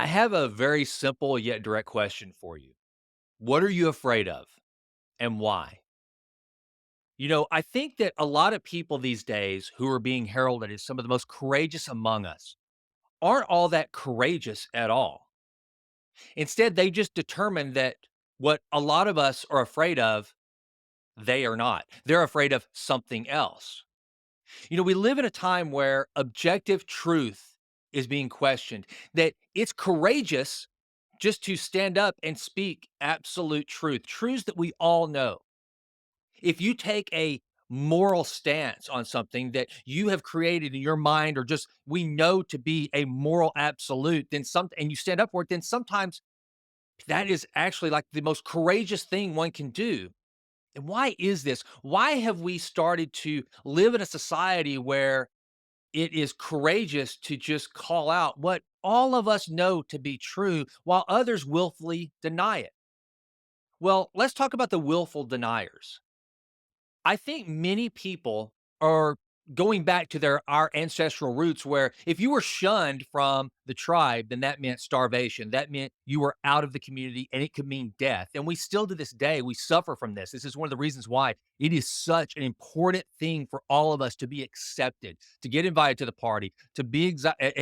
I have a very simple yet direct question for you. What are you afraid of and why? I think that a lot of people these days who are being heralded as some of the most courageous among us aren't all that courageous at all. Instead, they just determine that what a lot of us are afraid of, they are not. They're afraid of something else. We live in a time where objective truth is being questioned, that it's courageous just to stand up and speak absolute truth, truths that we all know. If you take a moral stance on something that you have created in your mind or just we know to be a moral absolute, then some and you stand up for it, then sometimes that is actually like the most courageous thing one can do. And why is this? Why have we started to live in a society where it is courageous to just call out what all of us know to be true while others willfully deny it? Well, let's talk about the willful deniers. I think many people are going back to our ancestral roots where if you were shunned from the tribe, then that meant starvation. That meant you were out of the community and it could mean death. And we still to this day, we suffer from this. This is one of the reasons why it is such an important thing for all of us to be accepted, to get invited to the party, to be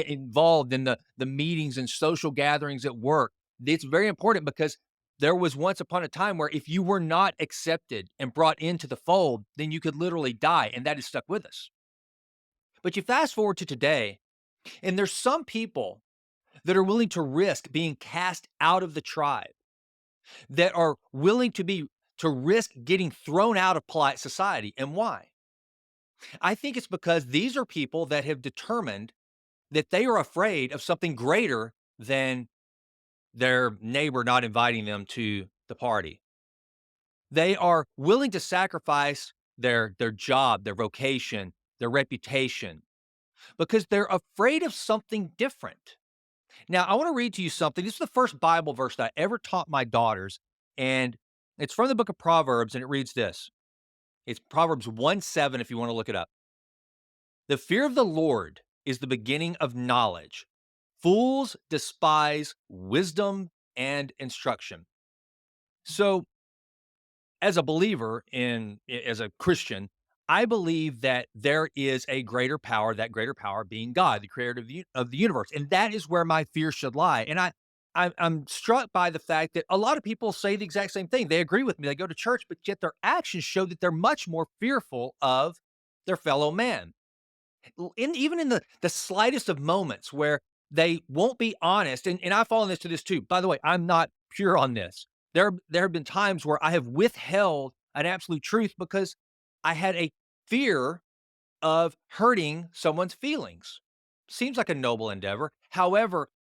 involved in the meetings and social gatherings at work. It's very important because there was once upon a time where if you were not accepted and brought into the fold, then you could literally die, and that is stuck with us. But you fast forward to today, and there's some people that are willing to risk being cast out of the tribe, that are willing to risk getting thrown out of polite society. And why? I think it's because these are people that have determined that they are afraid of something greater than their neighbor not inviting them to the party. They are willing to sacrifice their job, their vocation, their reputation because they're afraid of something different. Now, I want to read to you something. This is the first Bible verse that I ever taught my daughters, and it's from the book of Proverbs, and it reads this. It's Proverbs 1:7 if you want to look it up. The fear of the Lord is the beginning of knowledge. Fools despise wisdom and instruction. So, as a believer as a Christian, I believe that there is a greater power, that greater power being God, the creator of the universe. And that is where my fear should lie. And I'm struck by the fact that a lot of people say the exact same thing. They agree with me. They go to church, but yet their actions show that they're much more fearful of their fellow man. Even in the slightest of moments where they won't be honest, and I fall into this too. By the way, I'm not pure on this. There have been times where I have withheld an absolute truth because I had a fear of hurting someone's feelings. Seems like a noble endeavor. However,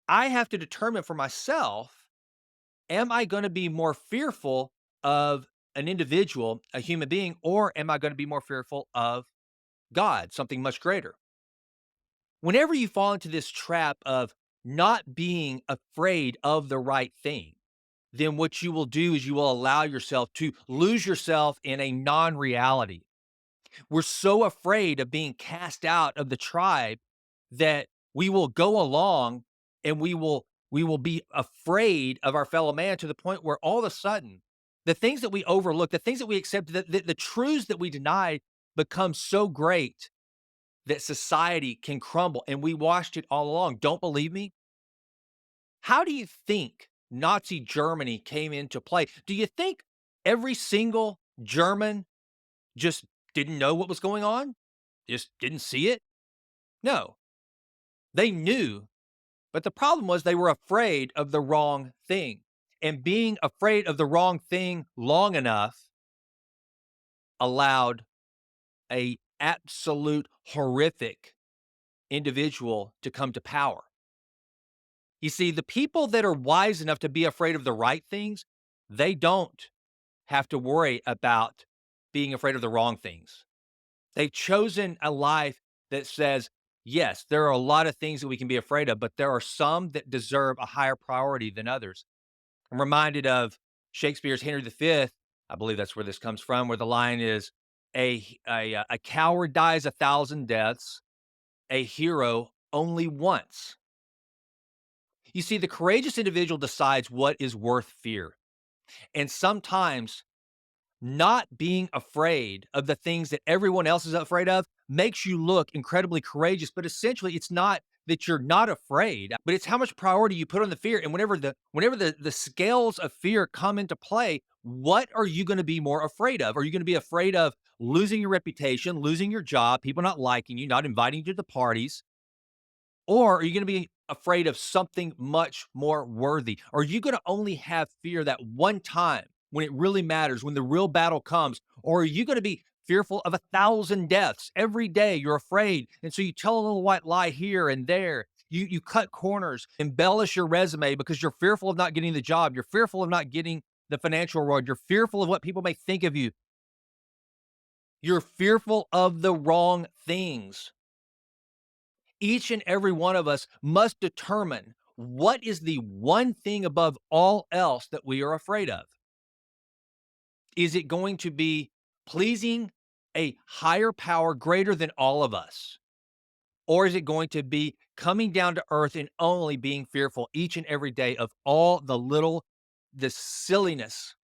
I have to determine for myself, am I going to be more fearful of an individual, a human being, or am I going to be more fearful of God, something much greater? Whenever you fall into this trap of not being afraid of the right thing, then what you will do is you will allow yourself to lose yourself in a non reality. We're so afraid of being cast out of the tribe that we will go along and we will be afraid of our fellow man to the point where all of a sudden the things that we overlook, the things that we accept, the truths that we deny become so great that society can crumble, and we watched it all along. Don't believe me? How do you think Nazi Germany came into play? Do you think every single German just didn't know what was going on? Just didn't see it? No, they knew, but the problem was they were afraid of the wrong thing. And being afraid of the wrong thing long enough allowed a absolute horrific individual to come to power. You see, the people that are wise enough to be afraid of the right things, they don't have to worry about being afraid of the wrong things. They've chosen a life that says, yes, there are a lot of things that we can be afraid of, but there are some that deserve a higher priority than others. I'm reminded of Shakespeare's Henry V. I believe that's where this comes from, where the line is a coward dies 1,000 deaths, a hero only once. You see, the courageous individual decides what is worth fear. And sometimes not being afraid of the things that everyone else is afraid of makes you look incredibly courageous. But essentially, it's not that you're not afraid, but it's how much priority you put on the fear. And whenever the scales of fear come into play, what are you going to be more afraid of? Are you going to be afraid of losing your reputation, losing your job, people not liking you, not inviting you to the parties? Or are you going to be afraid of something much more worthy? Are you going to only have fear that one time when it really matters, when the real battle comes? Or are you going to be fearful of 1,000 deaths every day? You're afraid. And so you tell a little white lie here and there. You cut corners, embellish your resume because you're fearful of not getting the job. You're fearful of not getting the financial reward. You're fearful of what people may think of you. You're fearful of the wrong things. Each and every one of us must determine what is the one thing above all else that we are afraid of. Is it going to be pleasing a higher power greater than all of us? Or is it going to be coming down to earth and only being fearful each and every day of all the silliness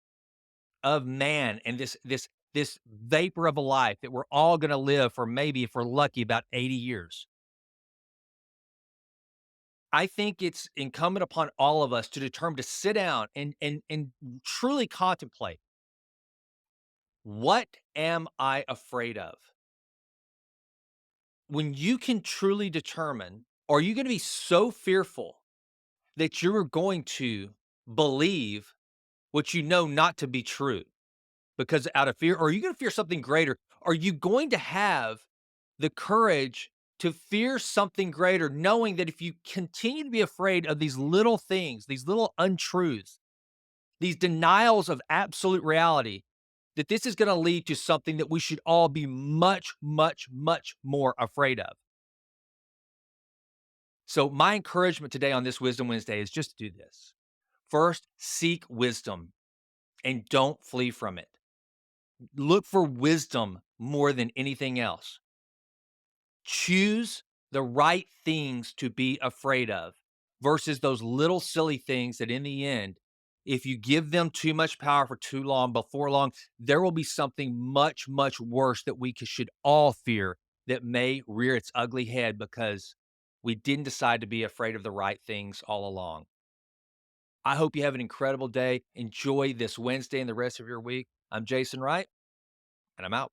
of man and this vapor of a life that we're all going to live for maybe, if we're lucky, about 80 years? I think it's incumbent upon all of us to determine to sit down and truly contemplate, what am I afraid of? When you can truly determine, are you going to be so fearful that you're going to believe what you know not to be true because out of fear, or are you going to fear something greater? Are you going to have the courage to fear something greater, knowing that if you continue to be afraid of these little things, these little untruths, these denials of absolute reality, that this is going to lead to something that we should all be much, much, much more afraid of? So, my encouragement today on this Wisdom Wednesday is just do this. First, seek wisdom and don't flee from it. Look for wisdom more than anything else. Choose the right things to be afraid of versus those little silly things that, in the end, if you give them too much power for too long, before long, there will be something much, much worse that we should all fear that may rear its ugly head because we didn't decide to be afraid of the right things all along. I hope you have an incredible day. Enjoy this Wednesday and the rest of your week. I'm Jason Wright, and I'm out.